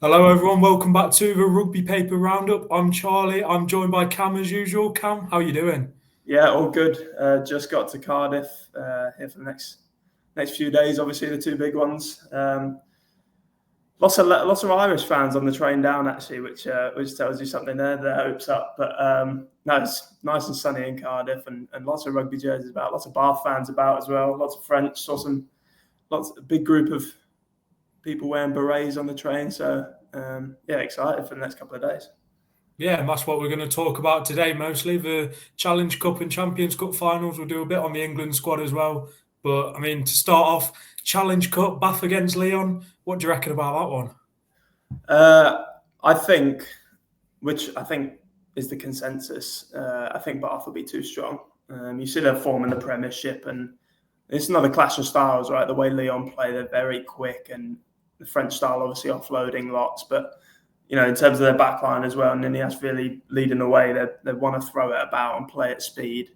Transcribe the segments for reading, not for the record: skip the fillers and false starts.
Hello, everyone. Welcome back to the Rugby Paper Roundup. I'm Charlie. I'm joined by Cam as usual. Cam, how are you doing? Yeah, all good. Just got to Cardiff here for the next few days. Obviously, the two big ones. Lots of Irish fans on the train down actually, which tells you something there. Their hopes up. But no, it's nice and sunny in Cardiff, and lots of rugby jerseys about. Lots of Bath fans about as well. Lots of French. Saw a big group of people wearing berets on the train. So yeah, excited for the next couple of days. Yeah, and that's what we're going to talk about today mostly. The Challenge Cup and Champions Cup finals. We'll do a bit on the England squad as well. But, I mean, to start off, Challenge Cup, Bath against Lyon. What do you reckon about that one? I think, which I think is the consensus, I think Bath will be too strong. You see their form in the Premiership, and it's another clash of styles, right? The way Lyon play, they're very quick, and the French style obviously offloading lots. But, in terms of their backline as well, Ninias really leading the way. They want to throw it about and play at speed.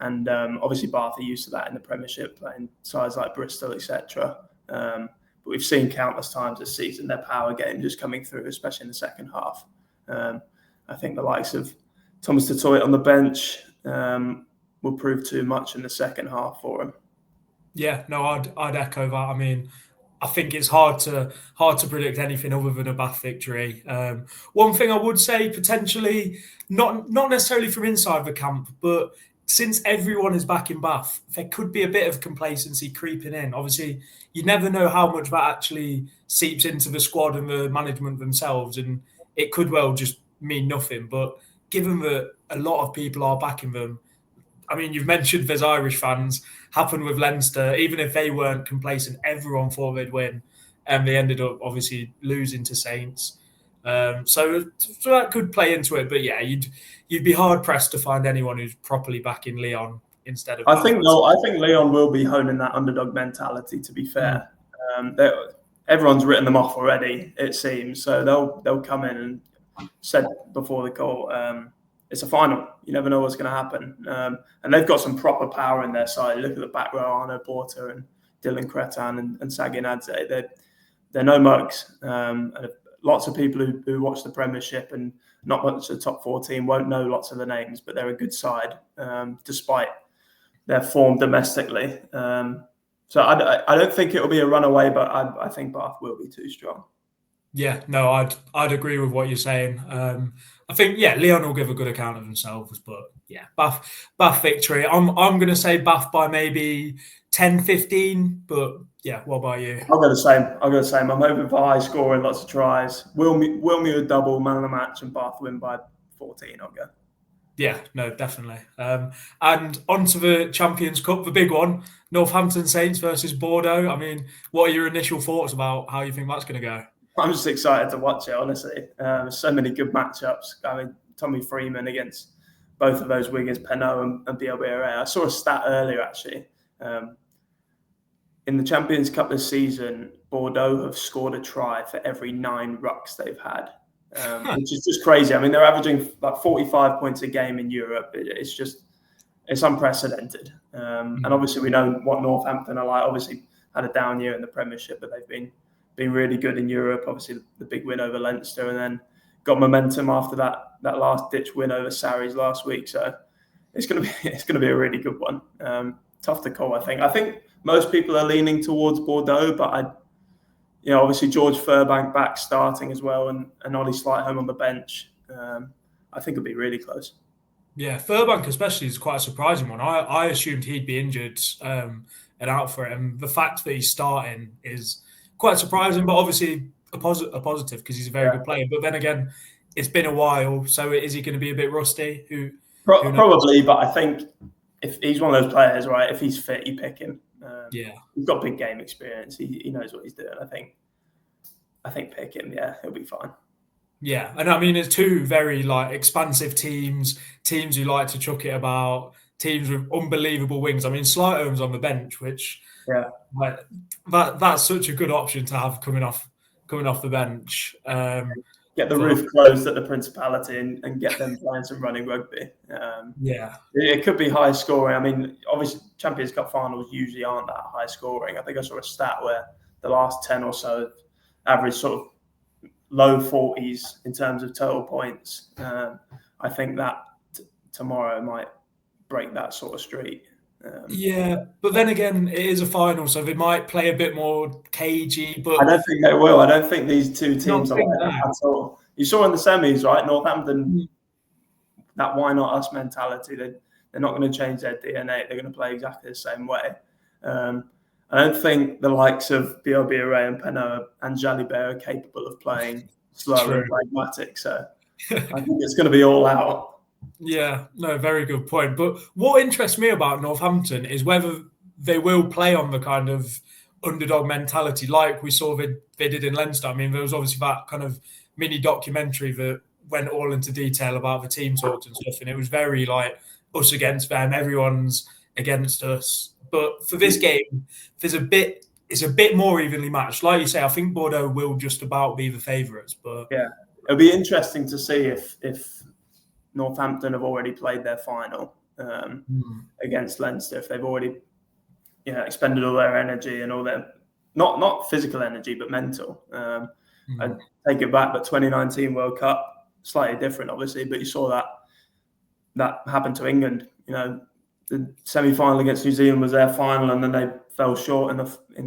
And obviously Bath are used to that in the Premiership, playing sides like Bristol, etc. But we've seen countless times this season their power game just coming through, especially in the second half. I think the likes of Thomas Tutoit on the bench will prove too much in the second half for him. Yeah, no, I'd echo that. I mean, I think it's hard to predict anything other than a Bath victory. One thing I would say, potentially, not necessarily from inside the camp, but since everyone is back in Bath, there could be a bit of complacency creeping in. Obviously, you never know how much that actually seeps into the squad and the management themselves, and it could well just mean nothing. But given that a lot of people are backing them, I mean, you've mentioned there's Irish fans. Happened with Leinster. Even if they weren't complacent, everyone thought they'd win, and they ended up obviously losing to Saints. So that could play into it. But yeah, you'd be hard pressed to find anyone who's properly backing Lyon instead of. I think Lyon will be honing that underdog mentality. To be fair, everyone's written them off already. It seems so they'll come in and said before the goal. It's a final. You never know what's going to happen. And they've got some proper power in their side. Look at the back row, Arno Porter and Dylan Cretan and Sagin Adze. They're no mugs. Lots of people who watch the Premiership and not much of the top 14 won't know lots of the names, but they're a good side despite their form domestically. So I don't think it will be a runaway, but I think Bath will be too strong. Yeah, no, I'd agree with what you're saying. I think Lyon will give a good account of themselves, but yeah, Bath victory. I'm going to say Bath by maybe 10-15, but yeah, what about you? I'll go the same. I'm hoping for high scoring, lots of tries. Wilmy a double, man of the match, and Bath win by 14. I'll go. Yeah, no, definitely. And onto the Champions Cup, the big one, Northampton Saints versus Bordeaux. I mean, what are your initial thoughts about how you think that's going to go? I'm just excited to watch it, honestly. There's so many good matchups. I mean, Tommy Freeman against both of those wingers, Penot and Bielbiere. I saw a stat earlier, actually. In the Champions Cup this season, Bordeaux have scored a try for every 9 rucks they've had, which is just crazy. I mean, they're averaging like 45 points a game in Europe. It's unprecedented. And obviously, we know what Northampton are like. Obviously, had a down year in the Premiership, but they've been really good in Europe. Obviously, the big win over Leinster, and then got momentum after that last ditch win over Sarries last week. So it's going to be a really good one. Tough to call, I think. I think most people are leaning towards Bordeaux, but obviously George Furbank back starting as well, and Ollie Slightholme on the bench. I think it'll be really close. Yeah, Furbank especially is quite a surprising one. I assumed he'd be injured and out for it, and the fact that he's starting is quite surprising, but obviously a positive because he's a very good player. But then again, it's been a while, so is he going to be a bit rusty? Probably, but I think if he's one of those players, right? If he's fit, you pick him. He's got big game experience. He knows what he's doing. I think pick him. Yeah, he'll be fine. Yeah, and I mean, it's two very expansive teams who like to chuck it about, teams with unbelievable wings. I mean, Slightholme's on the bench, which that's such a good option to have coming off the bench. Get the roof closed at the Principality and get them playing some running rugby. It could be high scoring. I mean, obviously, Champions Cup finals usually aren't that high scoring. I think I saw a stat where the last 10 or so average sort of low 40s in terms of total points. I think that tomorrow might break that sort of streak. Yeah, but then again, it is a final, so they might play a bit more cagey. But I don't think they will. I don't think these two teams are think like that that. at all. You saw in the semis, right? Northampton, that why not us mentality. They're not going to change their DNA. They're going to play exactly the same way. I don't think the likes of Bielbiere and Peno and Jalibert are capable of playing slow and pragmatic. So I think it's going to be all out. Yeah, no, very good point. But what interests me about Northampton is whether they will play on the kind of underdog mentality like we saw they did in Leinster. I mean, there was obviously that kind of mini documentary that went all into detail about the team talks and stuff, and it was very like us against them, everyone's against us. But for this game, it's a bit more evenly matched. Like you say, I think Bordeaux will just about be the favourites. But yeah, it'll be interesting to see if Northampton have already played their final against Leinster, if they've already expended all their energy and all their not physical energy but mental. I take it back, but 2019 World Cup, slightly different obviously, but you saw that happened to England. The semi-final against New Zealand was their final, and then they fell short in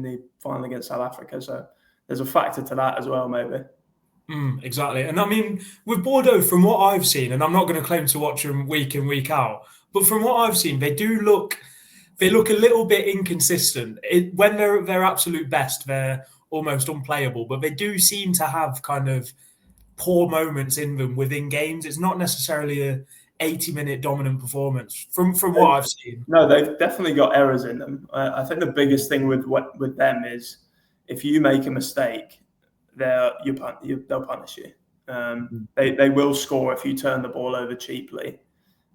the final against South Africa. So there's a factor to that as well, maybe. Exactly. And I mean, with Bordeaux, from what I've seen, and I'm not going to claim to watch them week in, week out, but from what I've seen, they look a little bit inconsistent. When they're at their absolute best, they're almost unplayable, but they do seem to have kind of poor moments in them within games. It's not necessarily a 80-minute dominant performance from what I've seen. No, they've definitely got errors in them. I think the biggest thing with them is if you make a mistake, they'll punish you. They will score if you turn the ball over cheaply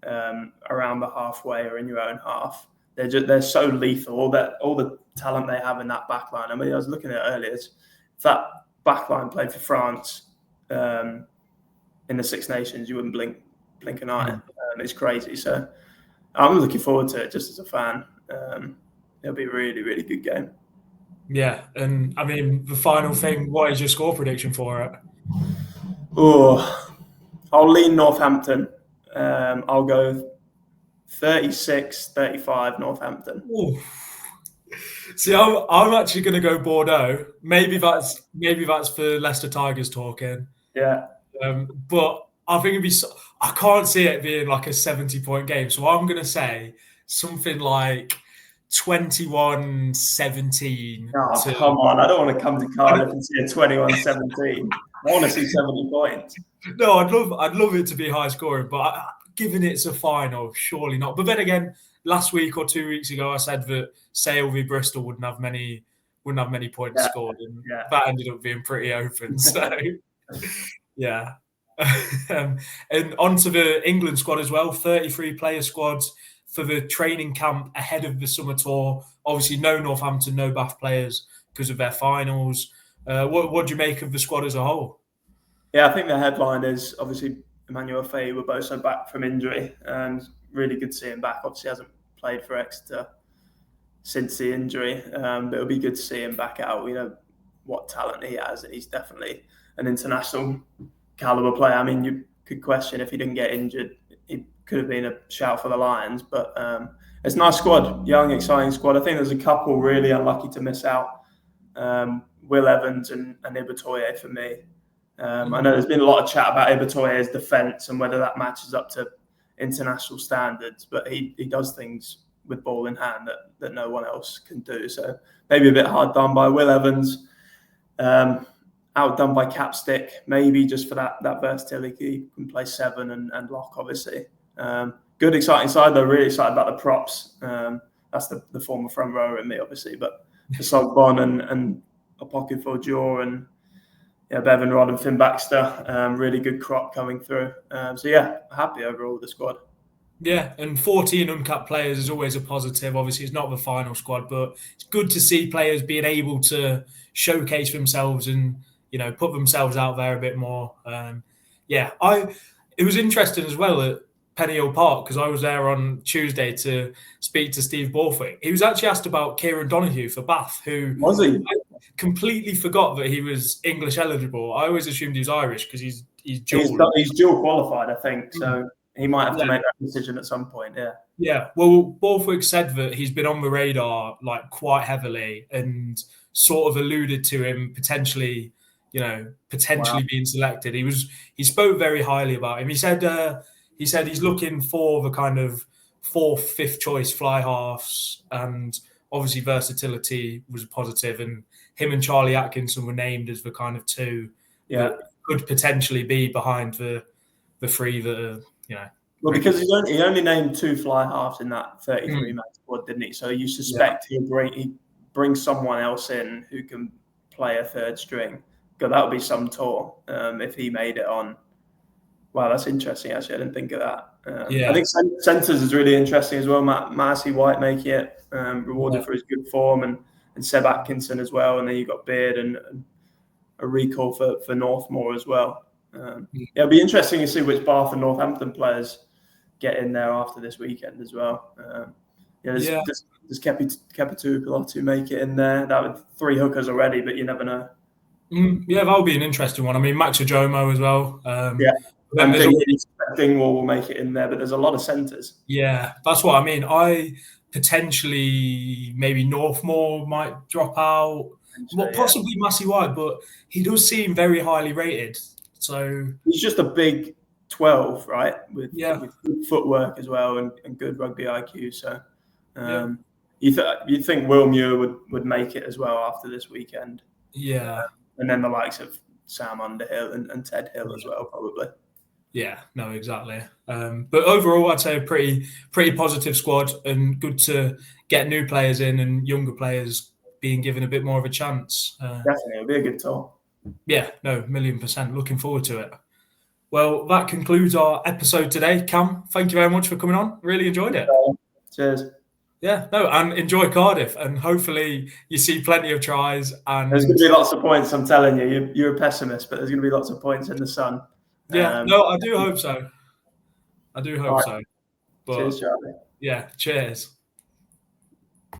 around the halfway or in your own half. They're so lethal. All the talent they have in that backline. I mean, I was looking at it earlier. If that backline played for France in the Six Nations, you wouldn't blink an eye. It's crazy. So I'm looking forward to it just as a fan. It'll be a really, really good game. Yeah, and I mean, the final thing, what is your score prediction for it? Oh, I'll lean Northampton. I'll go 36-35 Northampton. Ooh. See, I'm actually going to go Bordeaux. Maybe that's for Leicester Tigers talking. Yeah. But I think I can't see it being like a 70-point game. So I'm going to say something like 21-17. Oh, come on. I don't want to come to Cardiff and see a 21-17. I want to see 70 points. No, I'd love it to be high scoring, but given it's a final, surely not. But then again, last week or 2 weeks ago, I said that Sale v Bristol wouldn't have many points scored, and that ended up being pretty open. So, yeah. And onto the England squad as well, 33-player squads for the training camp ahead of the summer tour. Obviously, no Northampton, no Bath players because of their finals. What do you make of the squad as a whole? Yeah, I think the headline is obviously Emmanuel Faye-Boso back from injury. Really good to see him back. Obviously, hasn't played for Exeter since the injury, but it'll be good to see him back out. We know what talent he has, and he's definitely an international caliber player. I mean, you could question if he didn't get injured, he could have been a shout for the Lions. But it's a nice squad, young, exciting squad. I think there's a couple really unlucky to miss out. Will Evans and Ibitoye for me. I know there's been a lot of chat about Ibitoye's defence and whether that matches up to international standards, but he does things with ball in hand that no one else can do. So maybe a bit hard done by Will Evans. Outdone by Capstick, maybe just for that versatility. He can play 7 and lock, obviously. Good, exciting side, though. Really excited about the props. That's the former front rower in me, obviously. But for Sogbon and a pocket for Dior and Bevan Rod and Finn Baxter, really good crop coming through. So, yeah, happy overall with the squad. Yeah, and 14 uncapped players is always a positive. Obviously, it's not the final squad, but it's good to see players being able to showcase themselves and put themselves out there a bit more. It was interesting as well at Pennyhill Park because I was there on Tuesday to speak to Steve Borthwick. He was actually asked about Kieran Donoghue for Bath, who was he? completely forgot that he was English eligible. I always assumed he was Irish because he's dual. He's dual qualified, I think. So he might have to make that decision at some point. Yeah. Yeah. Well, Borthwick said that he's been on the radar like quite heavily and sort of alluded to him potentially being selected. He spoke very highly about him. He said he's looking for the kind of fourth, fifth choice fly halves, and obviously versatility was positive, and him and Charlie Atkinson were named as the kind of two that could potentially be behind the three that are, Well, because he only named 2 fly halves in that 33-man squad, didn't he? So you suspect he'd bring someone else in who can play a third string. God, that would be some tour if he made it on. Wow, that's interesting. Actually, I didn't think of that. I think centres is really interesting as well. Massey White making it, rewarded for his good form, and Seb Atkinson as well. And then you've got Beard and a recall for Northmore as well. It'll be interesting to see which Bath and Northampton players get in there after this weekend as well. There's Kepitu Pilotu make it in there. That would 3 hookers already, but you never know. That'll be an interesting one. I mean, Max Ojomo as well. And Dingwall will make it in there, but there's a lot of centres. Yeah, that's what I mean. I potentially maybe Northmore might drop out. Possibly Massey White, but he does seem very highly rated. So he's just a big 12, right? With good footwork as well and good rugby IQ. So you think Will Muir would make it as well after this weekend? Yeah, and then the likes of Sam Underhill and Ted Hill as well, probably. Yeah, no, exactly. But overall, I'd say a pretty positive squad, and good to get new players in and younger players being given a bit more of a chance. Definitely, it'll be a good tour. Yeah, no, 1,000,000%. Looking forward to it. Well, that concludes our episode today. Cam, thank you very much for coming on. Really enjoyed it. Cheers. Yeah, no, and enjoy Cardiff, and hopefully you see plenty of tries. And there's going to be lots of points. I'm telling you, you're a pessimist, but there's going to be lots of points in the sun. Yeah, no, I do hope so. But, cheers, Charlie. Yeah, cheers.